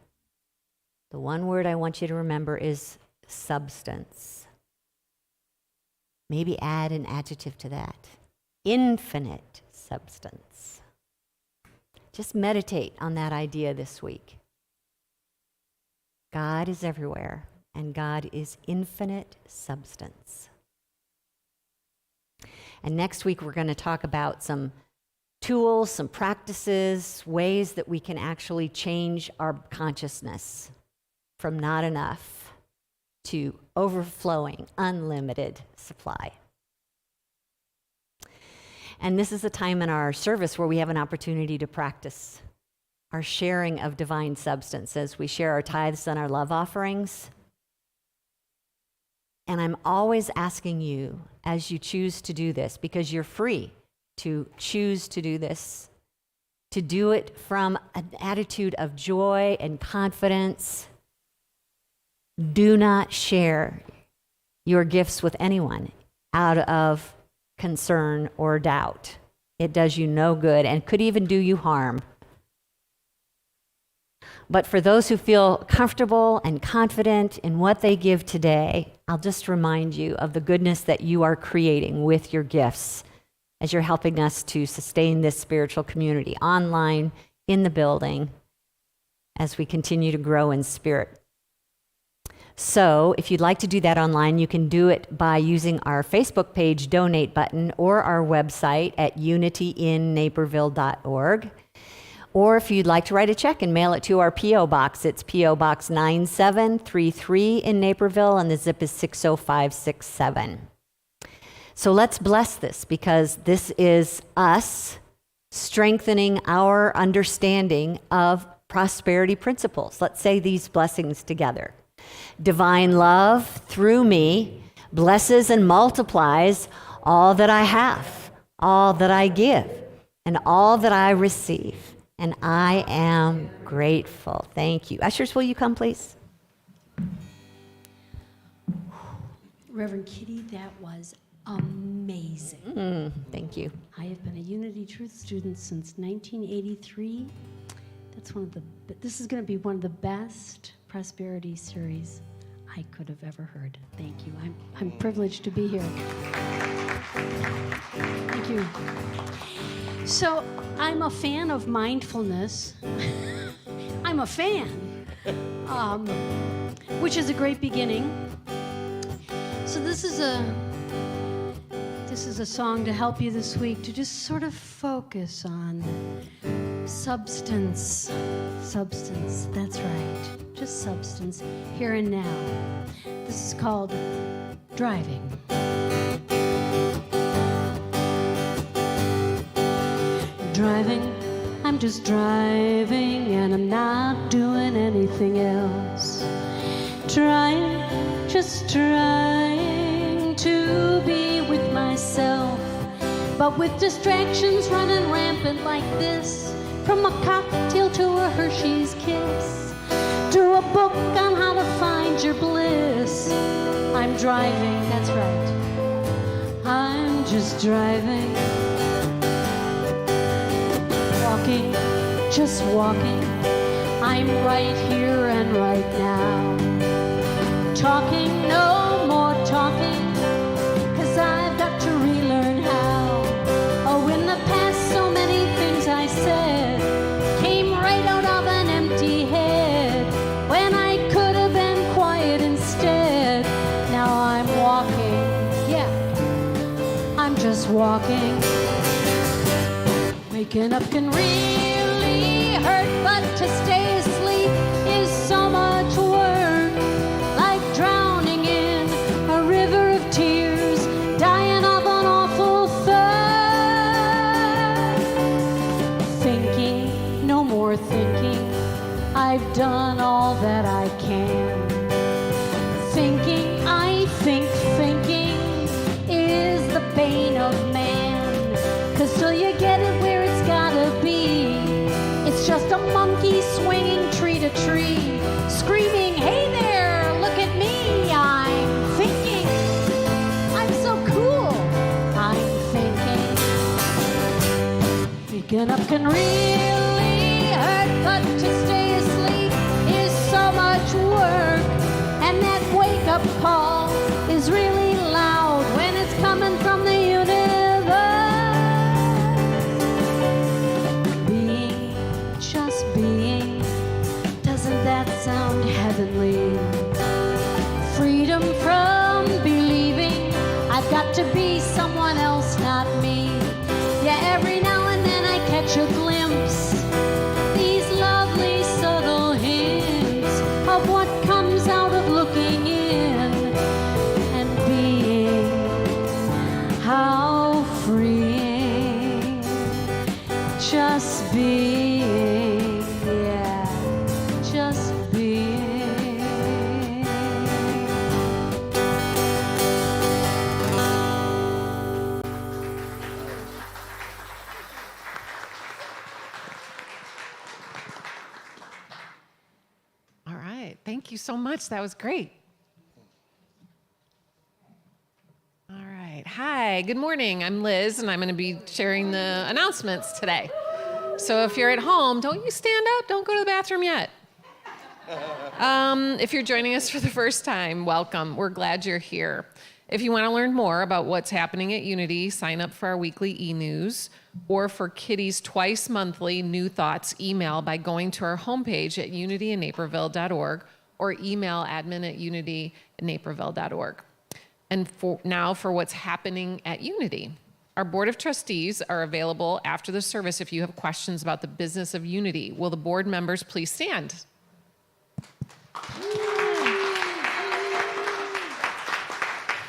The one word I want you to remember is substance. Maybe add an adjective to that. Infinite substance. Just meditate on that idea this week. God is everywhere, and God is infinite substance. And next week, we're going to talk about some tools, some practices, ways that we can actually change our consciousness from not enough to overflowing, unlimited supply. And this is a time in our service where we have an opportunity to practice our sharing of divine substance as we share our tithes and our love offerings. And I'm always asking you, as you choose to do this, because you're free to choose to do this, to do it from an attitude of joy and confidence. Do not share your gifts with anyone out of concern or doubt. It does you no good and could even do you harm. But for those who feel comfortable and confident in what they give today, I'll just remind you of the goodness that you are creating with your gifts as you're helping us to sustain this spiritual community online, in the building, as we continue to grow in spirit. So if you'd like to do that online, you can do it by using our Facebook page donate button or our website at unityinnaperville.org. Or if you'd like to write a check and mail it to our P.O. Box, it's P.O. Box 9733 in Naperville, and the zip is 60567. So let's bless this, because this is us strengthening our understanding of prosperity principles. Let's say these blessings together. Divine love through me blesses and multiplies all that I have, all that I give, and all that I receive. And I am grateful. Thank you. Ushers, will you come, please? Reverend Kitty, that was amazing. Thank you. I have been a Unity Truth student since 1983. This is going to be one of the best prosperity series I could have ever heard. Thank you. I'm privileged to be here. Thank you. So I'm a fan of mindfulness. I'm a fan, which is a great beginning. So this is a song to help you this week to just sort of focus on substance. Substance, that's right. Just substance, here and now. This is called Driving. Driving, I'm just driving and I'm not doing anything else. Just trying to be with myself, but with distractions running rampant like this, from a cocktail to a Hershey's kiss, to a book on how to find your bliss. I'm driving, that's right. I'm just driving. Walking, just walking. I'm right here and right now. Talking, no more talking, 'cause I've got to relearn how. Oh, in the past, so many things I said came right out of an empty head, when I could have been quiet instead. Now I'm walking, yeah, I'm just walking. Waking up can really hurt, but to stay asleep is so much work. Like drowning in a river of tears, dying of an awful thirst. Thinking, no more thinking, I've done all that I can. Thinking, I think thinking is the bane of man. 'Cause till you get it where it's gotta be, it's just a monkey swinging tree to tree, screaming, hey there, look at me, I'm thinking, I'm so cool, I'm thinking. Waking up can really hurt, but to stay asleep is so much work, and that wake-up call is really loud when it's coming from the universe. Being, doesn't that sound heavenly? Freedom from believing I've got to be someone else, not me. Yeah, every now and then I catch a glimpse, these lovely subtle hints of what comes out of looking in and being. How freeing, just being. Thank you so much. That was great. All right. Hi, good morning. I'm Liz, and I'm going to be sharing the announcements today. So if you're at home, don't you stand up. Don't go to the bathroom yet. If you're joining us for the first time, welcome. We're glad you're here. If you want to learn more about what's happening at Unity, sign up for our weekly e-news or for Kitty's twice monthly New Thoughts email by going to our homepage at unityinnaperville.org or email admin@unityinnaperville.org. And now for what's happening at Unity. Our Board of Trustees are available after the service if you have questions about the business of Unity. Will the board members please stand?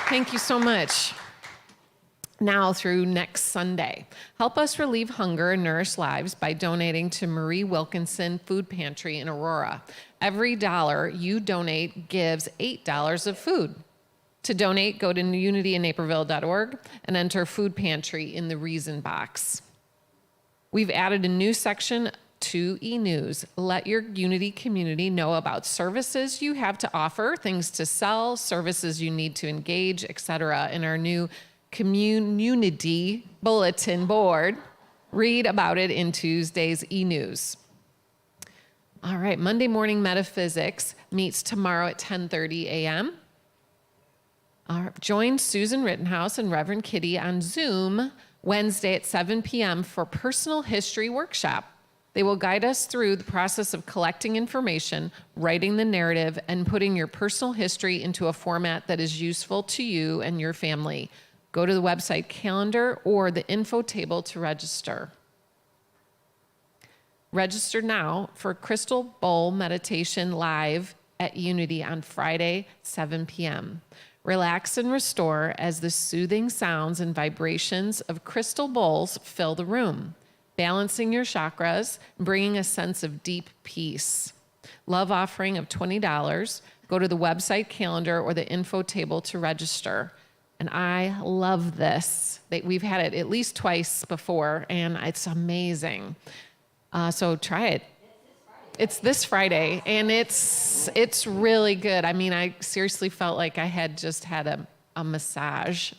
Thank you so much. now through next Sunday. Help us relieve hunger and nourish lives by donating to Marie Wilkinson Food Pantry in Aurora. Every dollar you donate gives $8 of food. To donate, go to unityinnaperville.org and enter Food Pantry in the Reason box. We've added a new section to eNews. Let your Unity community know about services you have to offer, things to sell, services you need to engage, etc. in our new community bulletin board. Read about it in Tuesday's eNews. All right, Monday Morning Metaphysics meets tomorrow at 10:30 a.m. Join Susan Rittenhouse and Reverend Kitty on Zoom Wednesday at 7 p.m. for Personal History Workshop. They will guide us through the process of collecting information, writing the narrative, and putting your personal history into a format that is useful to you and your family. Go to the website calendar or the info table to register. Register now for Crystal Bowl Meditation Live at Unity on Friday, 7 p.m. Relax and restore as the soothing sounds and vibrations of crystal bowls fill the room, balancing your chakras, bringing a sense of deep peace. Love offering of $20. Go to the website calendar or the info table to register. And I love this. We've had it at least twice before, and it's amazing. So try it. It's this Friday, and it's really good. I mean, I seriously felt like I had just had a massage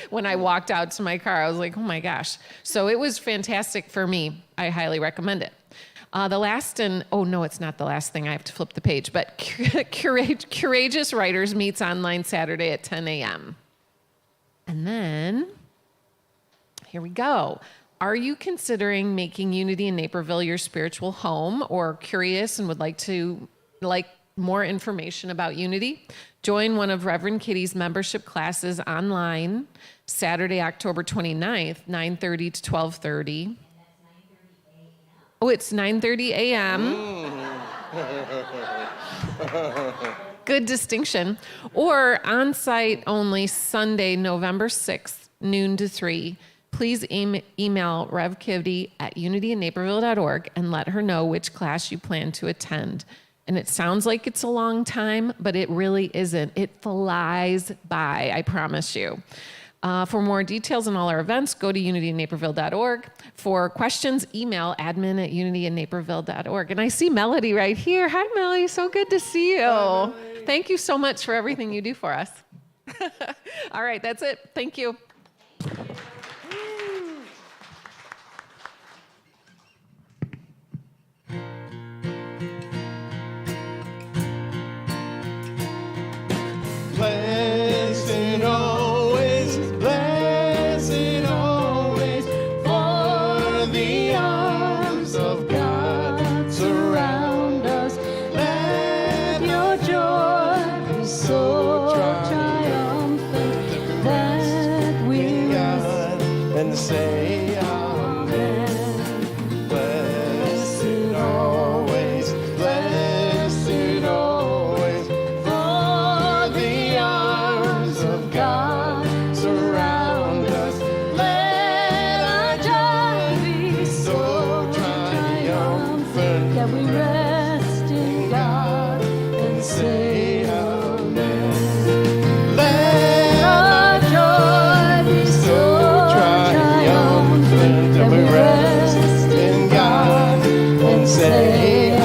when I walked out to my car. I was like, oh my gosh. So it was fantastic for me. I highly recommend it. The last, oh no, it's not the last thing. I have to flip the page, but Courageous Writers meets online Saturday at 10 a.m. And then, here we go. Are you considering making Unity in Naperville your spiritual home, or curious and would like more information about Unity? Join one of Reverend Kitty's membership classes online Saturday, October 29th, 9:30 to 12:30. Oh, it's 9:30 a.m. Good distinction. Or on-site only Sunday, November 6th, noon to 3. Please email revkitty@unityinnaperville.org and let her know which class you plan to attend. And it sounds like it's a long time, but it really isn't. It flies by, I promise you. For more details on all our events, go to unityinnaperville.org. For questions, email admin@unityinnaperville.org. And I see Melody right here. Hi, Melody. So good to see you. Thank you so much for everything you do for us. All right, that's it. Thank you. Blessed always, for the arms of God surround us. Let your joy be so triumphant that we rest and say amen. Blessed always, for the arms of God surround us. Let our joy be so triumphant that we rest in God and say amen. Let our joy be so triumphant that we rest in God and say amen.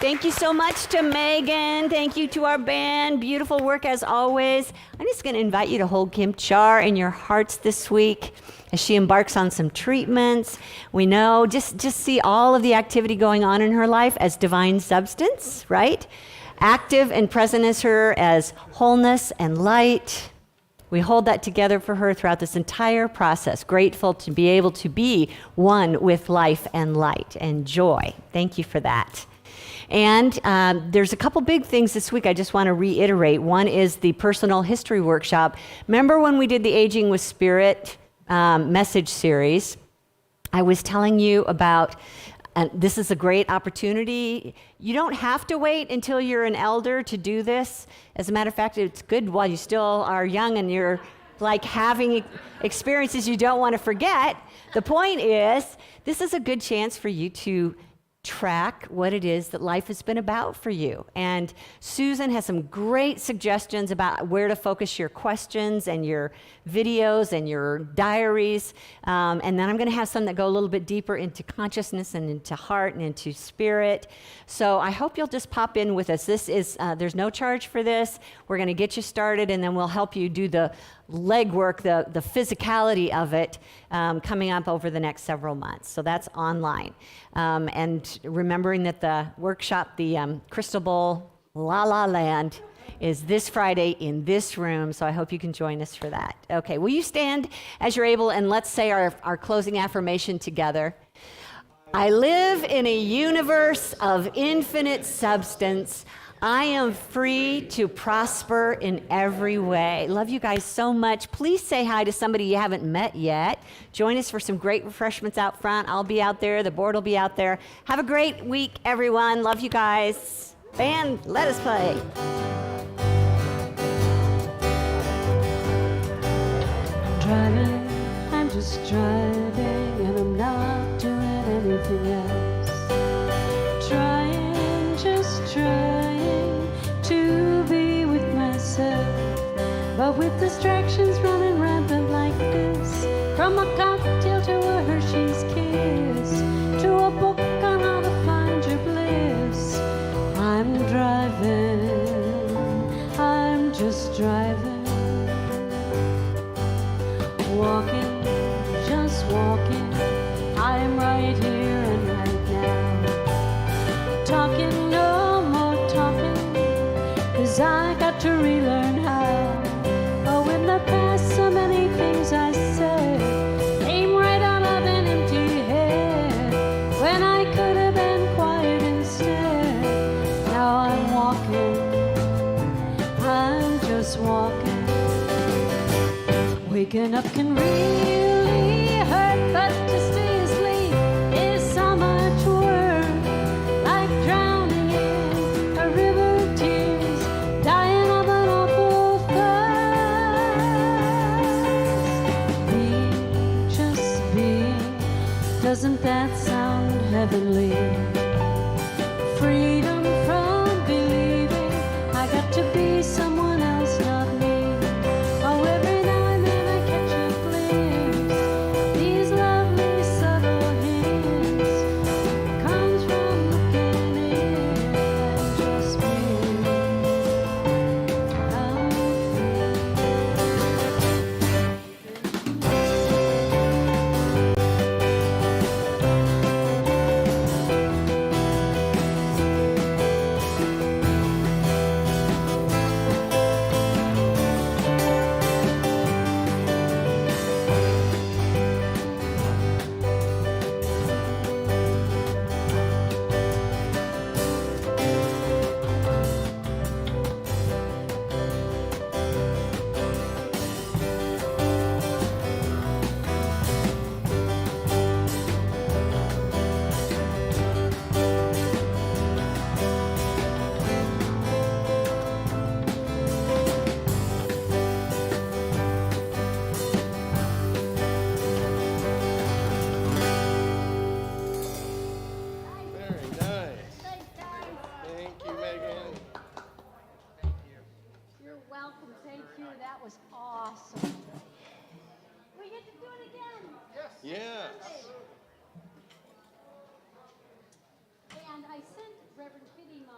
Thank you so much to Megan. Thank you to our band. Beautiful work as always. I'm just going to invite you to hold Kim Char in your hearts this week as she embarks on some treatments. We know, just see all of the activity going on in her life as divine substance, right? Active and present as her as wholeness and light. We hold that together for her throughout this entire process. Grateful to be able to be one with life and light and joy. Thank you for that. And there's a couple big things this week I just want to reiterate. One is the personal history workshop. Remember when we did the Aging with Spirit message series? I was telling you about And this is a great opportunity. You don't have to wait until you're an elder to do this. As a matter of fact, it's good while you still are young and you're like having experiences you don't want to forget. The point is, this is a good chance for you to track what it is that life has been about for you. And Susan has some great suggestions about where to focus your questions and your videos and your diaries. And then I'm going to have some that go a little bit deeper into consciousness and into heart and into spirit. So I hope you'll just pop in with us. This is, there's no charge for this. We're going to get you started, and then we'll help you do the legwork, the physicality of it coming up over the next several months. So that's online. And remembering that the workshop, the Crystal Bowl La La Land, is this Friday in this room. So I hope you can join us for that. Okay, will you stand as you're able, and let's say our closing affirmation together. I live in a universe of infinite substance. I am free to prosper in every way. Love you guys so much. Please say hi to somebody you haven't met yet. Join us for some great refreshments out front. I'll be out there. The board will be out there. Have a great week, everyone. Love you guys. Band, let us play. Driving, I'm just driving, and I'm not doing anything else. Trying, just trying to be with myself, but with distractions running rampant like this, from a cocktail to a Hershey's kiss, to a book on how to find your bliss. I'm driving, I'm just driving. Walking, just walking, I'm right here and right now. Talking, no more talking, 'cause I got to relearn how. Oh, in the past, so many things I said came right out of an empty head, when I could have been quiet instead. Now I'm walking, I'm just walking. Waking up can really hurt, but to stay asleep is so much work. Like drowning in a river of tears, dying of an awful thirst. Being, just being, doesn't that sound heavenly? Freedom from believing I got to be someone else, not me. Oh, every now and then I catch a glimpse, these lovely subtle hints, comes from looking in and just being. Very nice. Thank you, Megan. You're welcome. Thank you. That was awesome. We get to do it again. Yes. And I sent Reverend Kitty my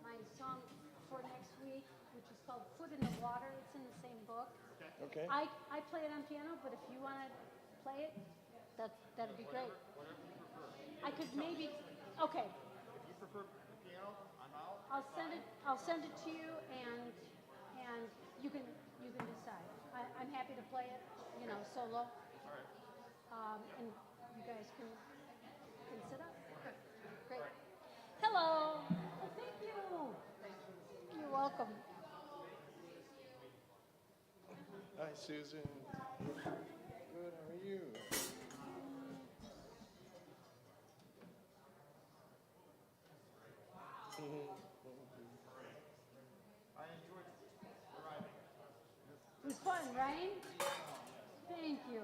my song for next week, which is called "Foot in the Water." It's in the same book. Okay. I play it on piano, but if you want to play it, that'd be great. I could maybe. Okay. If you prefer piano, I'm out. I'll send it to you, and you can decide. I'm happy to play it, solo. All right. And you guys can sit up. Great. Hello. Oh, thank you. You're welcome. Hi, Susan. Good, how are you? It was fun, right? Thank you.